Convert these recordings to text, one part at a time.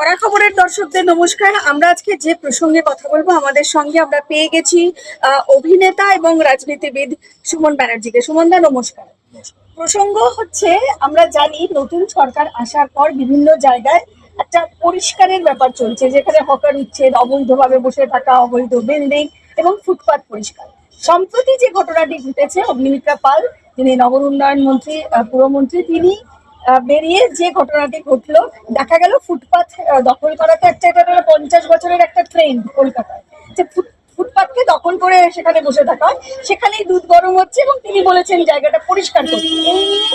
কড়া খবরের দর্শকদের নমস্কার। আমরা আজকে যে প্রসঙ্গে কথা বলবো, আমাদের সঙ্গে আমরা পেয়ে গেছি অভিনেতা এবং রাজনীতিবিদ সুমন ব্যানার্জিকে। সুমন দা, নমস্কার। প্রসঙ্গ হচ্ছে, আমরা জানি নতুন সরকার আসার পর বিভিন্ন জায়গায় একটা পরিষ্কারের ব্যাপার চলছে, যেখানে হকার উচ্ছেদ, অবৈধভাবে বসে থাকা, অবৈধ বিল্ডিং এবং ফুটপাত পরিষ্কার। সম্প্রতি যে ঘটনাটি ঘটেছে, অগ্নিমিত্রা পাল, যিনি নগর উন্নয়ন মন্ত্রী, পুরমন্ত্রী, তিনি বেরিয়ে যে ঘটনাটি ঘটলো, দেখা গেল ফুটপাথ দখল করাতে এটা হলো 50 বছরের একটা ট্রেন্ড কলকাতায়, যে ফুটপাথকে দখল করে সেখানে বসে থাকা হয়, সেখানেই দুধ গরম হচ্ছে এবং তিনি বলেছেন জায়গাটা পরিষ্কার করতে। এই নিয়ে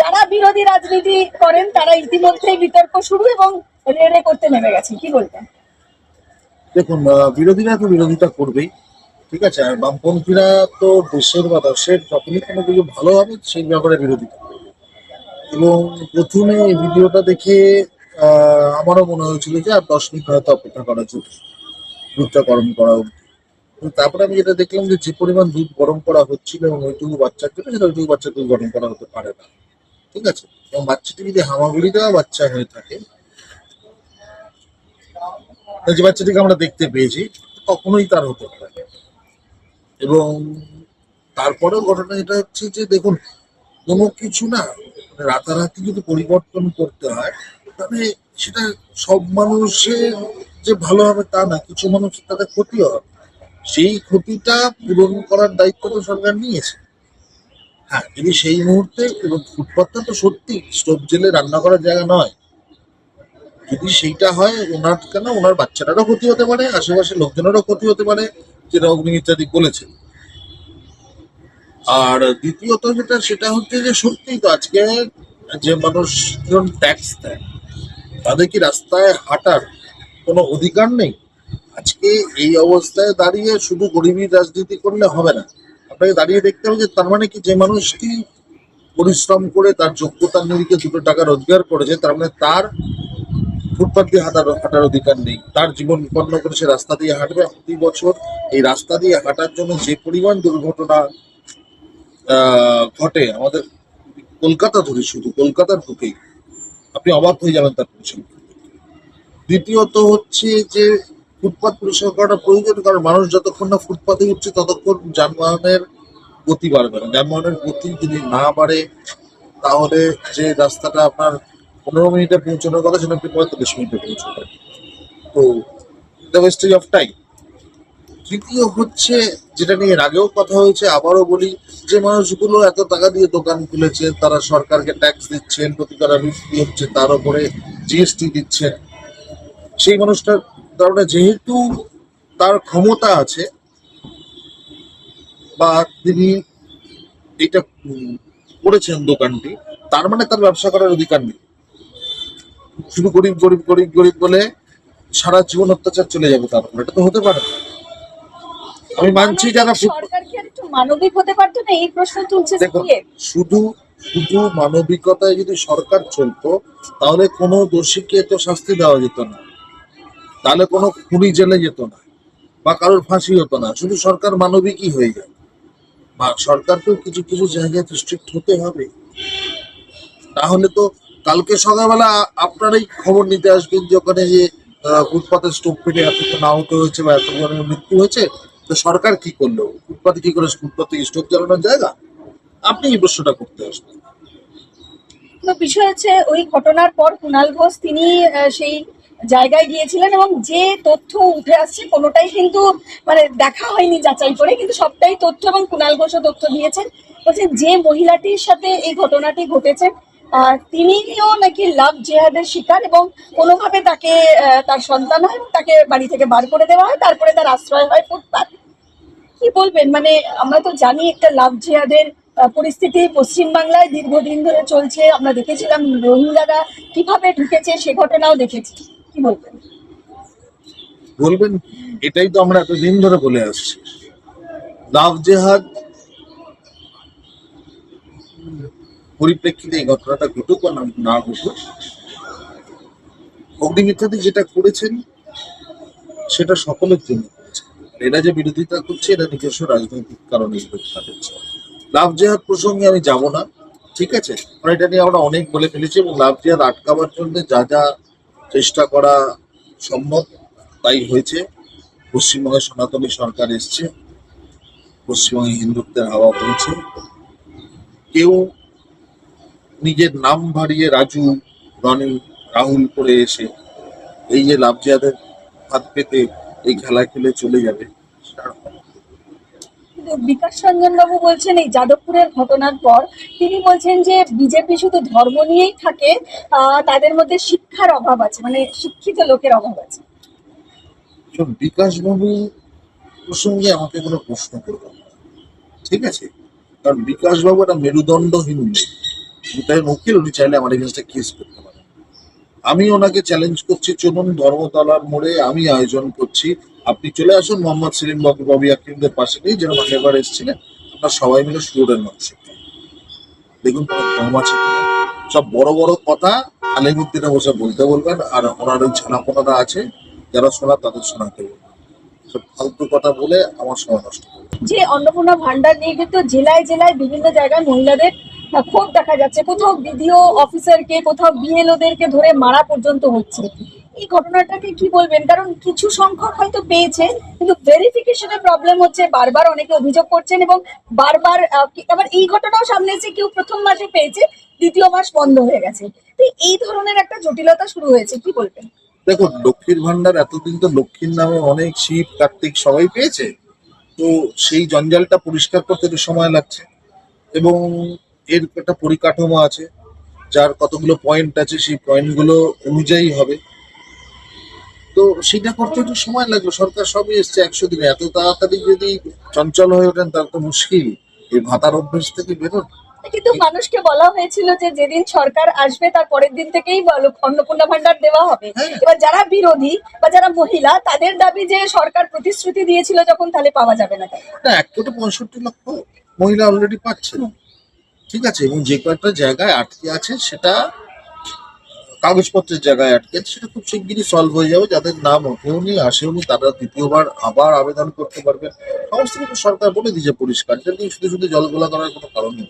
যারা বিরোধী রাজনীতি করেন তারা ইতিমধ্যেই বিতর্ক শুরু এবং রেড়ে করতে নেমে গেছে, কি বলবেন? দেখুন, বিরোধীরা তো বিরোধিতা করবেই, ঠিক আছে। আর বামপন্থীরা তো দেশের বা দেশের যখনই কোনো কিছু ভালো হবে সেই ব্যাপারে বিরোধিতা করবে। এবং প্রথমে এই ভিডিওটা দেখে আমারও মনে হয়েছিল যে আর 10 মিনিট হয়তো অপেক্ষা করা উচিত, দুধটা গরম করা অবধি। কিন্তু তারপরে আমি যেটা দেখলাম যে যে পরিমাণ দুধ গরম করা হচ্ছিল এবং ওইটুকু বাচ্চার জন্য, সেটা ওইটুকু বাচ্চা দুধ গরম করা হতে পারে না, ঠিক আছে। এবং বাচ্চাটি যদি হামাগুড়ি দেওয়া বাচ্চা হয়ে থাকে, যে বাচ্চাটিকে আমরা দেখতে পেয়েছি, কখনোই তার হতে পারে না। এবং তারপরেও ঘটনা যেটা হচ্ছে যে দেখুন, কোনো কিছু না রাতারাতি যদি পরিবর্তন করতে হয়, তাহলে সেটা সব মানুষের যে ভালো হবে তা না, কিছু মানুষের তাদের ক্ষতি হবে। সেই ক্ষতিটা পূরণ করার দায়িত্ব তো সরকার নিয়েছে। হ্যাঁ, যদি সেই মুহূর্তে, এবং ফুটপাতটা তো সত্যি স্টোভ জেলে রান্না করার জায়গা নয়, যদি সেইটা হয়, ওনার কেন ওনার বাচ্চাটারও ক্ষতি হতে পারে, আশেপাশের লোকজনেরও ক্ষতি হতে পারে, যেটা অগ্নিমিত্রাদি বলেছেন। আর দ্বিতীয়ত যেটা, সেটা হচ্ছে যে সত্যিই তো আজকে যে মানুষজন ট্যাক্স দেয়, তাদের কি রাস্তায় হাঁটার কোনো অধিকার নেই? আজকে এই অবস্থায় দাঁড়িয়ে শুধু গরিবীর রাজনীতি করলে হবে না। আপনাকে দাঁড়িয়ে দেখতে হবে যে তার মানে কি, যে মানুষটি পরিশ্রম করে তার যোগ্যতার নিরিখে 2 টাকা রোজগার করেছে, তার মানে তার ফুটপাথ দিয়ে হাঁটার অধিকার নেই। তার জীবন বিপন্ন করে সে রাস্তা দিয়ে হাঁটবে। প্রতি বছর এই রাস্তা দিয়ে হাঁটার জন্য যে পরিমাণ দুর্ঘটনা ঘটে আমাদের কলকাতা ধরে, শুধু কলকাতার বুকেই আপনি অবাক হয়ে যাবেন তার পরিসংখ্যান। দ্বিতীয়ত হচ্ছে যে ফুটপাত পরিষ্কার করাটা প্রয়োজন, কারণ মানুষ যতক্ষণ না ফুটপাতে উঠছে ততক্ষণ যানবাহনের গতি বাড়বে না। যানবাহনের গতি যদি না বাড়ে, তাহলে যে রাস্তাটা আপনার 15 মিনিটে পৌঁছানোর কথা, সেটা আপনি 45 মিনিটে পৌঁছবেন। তো দ্য ওয়েস্টেজ অফ টাইম। তৃতীয় হচ্ছে, যেটা নিয়ে এর আগেও কথা হয়েছে, আবারও বলি, যে মানুষগুলো এত টাকা দিয়ে দোকান খুলেছে, তারা সরকারকে ট্যাক্স দিচ্ছেন, প্রতি তারা বিক্রি হচ্ছে, তার উপরে জিএসটি দিচ্ছেন। সেই মানুষটার কারণে, যেহেতু তার ক্ষমতা আছে বা তিনি এটা করেছেন দোকানটি, তার মানে তার ব্যবসা করার অধিকার নেই। শুধু গরিব গরিব গরিব গরিব বলে সারা জীবন অত্যাচার চলে যাবে তার উপর, এটা তো হতে পারে না। আমি মানছি যারা সরকার কি আর একটু মানবিক হতে পারতো না? এই প্রশ্ন তুলছে দেখো, শুধু শুধু মানবিকতায় যদি সরকার চলতো, তাহলে কোনো দোষীকে তো শাস্তি দেওয়া যেত না, তাহলে কোনো খুনি জেলে যেত না, বা কারোর ফাঁসি হতো না। শুধু সরকার মানবিকই হয়ে যায়। সরকারকেও কিছু কিছু জায়গায় তো স্ট্রিক্ট হতে হবে। তাহলে তো কালকে সকালবেলা আপনারাই খবর নিতে আসবেন যে ওখানে যে ফুটপাতের স্টোভ পেটে এতজন আহত হয়েছে বা এতজনের মৃত্যু হয়েছে, তো সরকার কি করলো? ফুটপাতে কি করে, ফুটপাতে স্টোভ জ্বালানোর জায়গা? আপনি এই প্রশ্নটা করতে আসবেন। তো বিষয় হচ্ছে, ওই ঘটনার পর কুণাল ঘোষ তিনি সেই জায়গায় গিয়েছিলেন এবং যে তথ্য উঠে আসছে কোনোটাই কিন্তু মানে দেখা হয়নি যাচাই করে, কিন্তু সবটাই তথ্য, এবং কুণাল ঘোষও তথ্য দিয়েছেন। বলছেন যে মহিলাটির সাথে এই ঘটনাটি ঘটেছে তিনিও নাকি লাভ জেহাদের শিকার, এবং কোনোভাবে তাকে তার সন্তান হয় এবং তাকে বাড়ি থেকে বার করে দেওয়া হয়, তারপরে তার আশ্রয় হয় ফুটপাত। কি বলবেন? মানে আমরা তো জানি একটা লাভ জিহাদের পরিস্থিতি পশ্চিমবাংলায় দীর্ঘদিন ধরে চলছে। আমরা দেখেছিলাম রোহিঙ্গারা কিভাবে ঢুকেছে, সে ঘটনাও দেখেছি। কি বলবেন? বলবেন, এটাই তো আমরা এতদিন ধরে বলে আসছি। লাভ জেহাদ পরিপ্রেক্ষিতে এই ঘটনাটা ঘটুক বা না ঘটুক, অগ্নিমিত্রাদি যেটা করেছেন সেটা সকলের জন্য করেছে। এরা যে বিরোধিতা করছে, এরা নিজস্ব রাজনৈতিক কারণে বিরোধিতা করছে। লাভ জেহাদ প্রসঙ্গে আমি যাব না, ঠিক আছে। কারণ এটা নিয়ে আমরা অনেক বলে ফেলেছি, এবং লাভ জেহাদ আটকাবার জন্য যা যা চেষ্টা করা সম্ভব, তাই হয়েছে। পশ্চিমবঙ্গে সনাতনী সরকার এসছে, পশ্চিমবঙ্গে হিন্দুত্বের হাওয়া বইছে। কেউ নিজের নাম ভারিয়ে রাজু, রনি, রাহুল করে এসে এই যে লাভ জিহাদের হাত পেতে এই খেলা খেলে চলে যাবে, সেটা কিন্তু বিকাশ রঞ্জন বাবু বলছেন এই যাদবপুরের ঘটনার পর তিনি বলছেন যে বিজেপি শুধু ধর্ম নিয়েই থাকে, তাদের মধ্যে শিক্ষার অভাব আছে, মানে শিক্ষিত লোকের অভাব আছে। বিকাশ বাবু প্রসঙ্গে আমাকে কোনো প্রশ্ন করবেন না, ঠিক আছে? কারণ বিকাশ বাবু একটা মেরুদণ্ডহীন নেই, তাই উকিল, উনি চাইলে আমার এগেনস্টে কেস করতে পারেন। আমি ওনাকে চ্যালেঞ্জ করছি, চলুন ধর্মতলার মোড়ে আমি আয়োজন করছি, আপনি চলে আসুন মোহাম্মদ সেলিম বাবু, ববি আকিমদের পাশে নেই, যেন আগেবার এসেছিলেন, আমরা সবাই মিলে সুরের মাংস দেখুন কোনো কম আছে কিনা। সব বড় বড় কথা আলিমুদ্দিনে বসে বলতে বলবেন, আর ওনার ওই ছানাপোনারা আছে যারা শোনা তাদের শোনাতে বলবেন। সব ফালতু কথা বলে আমার সময় নষ্ট করবে। যে অন্নপূর্ণা ভান্ডার নিয়ে কিন্তু জেলায় জেলায় বিভিন্ন জায়গায় মহিলাদের ক্ষোভ দেখা যাচ্ছে, কোথাও বিডিও অফিসারকে, কোথাও বিএলওদেরকে ধরে মারা পর্যন্ত হচ্ছে। এই ঘটনাটাকে কি বলবেন? কারণ কিছু সংখ্যক হয়তো পেয়েছে, কিন্তু ভেরিফিকেশনের প্রবলেম হচ্ছে, বারবার অনেকে অভিযোগ করছেন এবং বারবার আবার এই ঘটনাও সামনে এসে কেউ প্রথম মাসে পেয়েছে, দ্বিতীয় মাস বন্ধ হয়ে গেছে। তো এই ধরনের একটা জটিলতা শুরু হয়েছে, কি বলবেন? দেখুন, লক্ষ্মীর ভান্ডার এতদিন তো লক্ষ্মীর নামে অনেক শিব কার্তিক সবাই পেয়েছে, তো সেই জঞ্জালটা পরিষ্কার করতে একটু সময় লাগছে, এবং এর একটা পরিকাঠামো আছে, যার কতগুলো পয়েন্ট আছে, সেই পয়েন্টগুলো অনুযায়ী হবে। তো সেটা করতে একটু সময় লাগবে। সরকার সবই এসছে 100 দিনে, এত তাড়াতাড়ি যদি চঞ্চল হয়ে ওঠেন তার তো মুশকিল। এই ভাতার অভ্যেস থেকে বেরোন। কিন্তু মানুষকে বলা হয়েছিল যে যেদিন সরকার আসবে তার পরের দিন থেকেই অন্নপূর্ণা ভান্ডার দেওয়া হবে। হ্যাঁ, এবার যারা বিরোধী বা যারা মহিলা, তাদের দাবি যে সরকার প্রতিশ্রুতি দিয়েছিল যখন, তাহলে পাওয়া যাবে না কেন? না, 1,65,00,000 মহিলা অলরেডি পাচ্ছেন, ঠিক আছে, এবং যে কয়েকটা জায়গায় আটকে আছে সেটা কাগজপত্রের জায়গায় আটকে আছে, সেটা খুব শিগগিরই সলভ হয়ে যাবে। যাদের নাম ওঠেওনি আসেওনি তারা দ্বিতীয়বার আবার আবেদন করতে পারবে। সমস্ত কিছু সরকার বলে দিয়েছে পরিষ্কার, এটা নিয়ে শুধু শুধু জলগোলা করার কোনো কারণ নেই।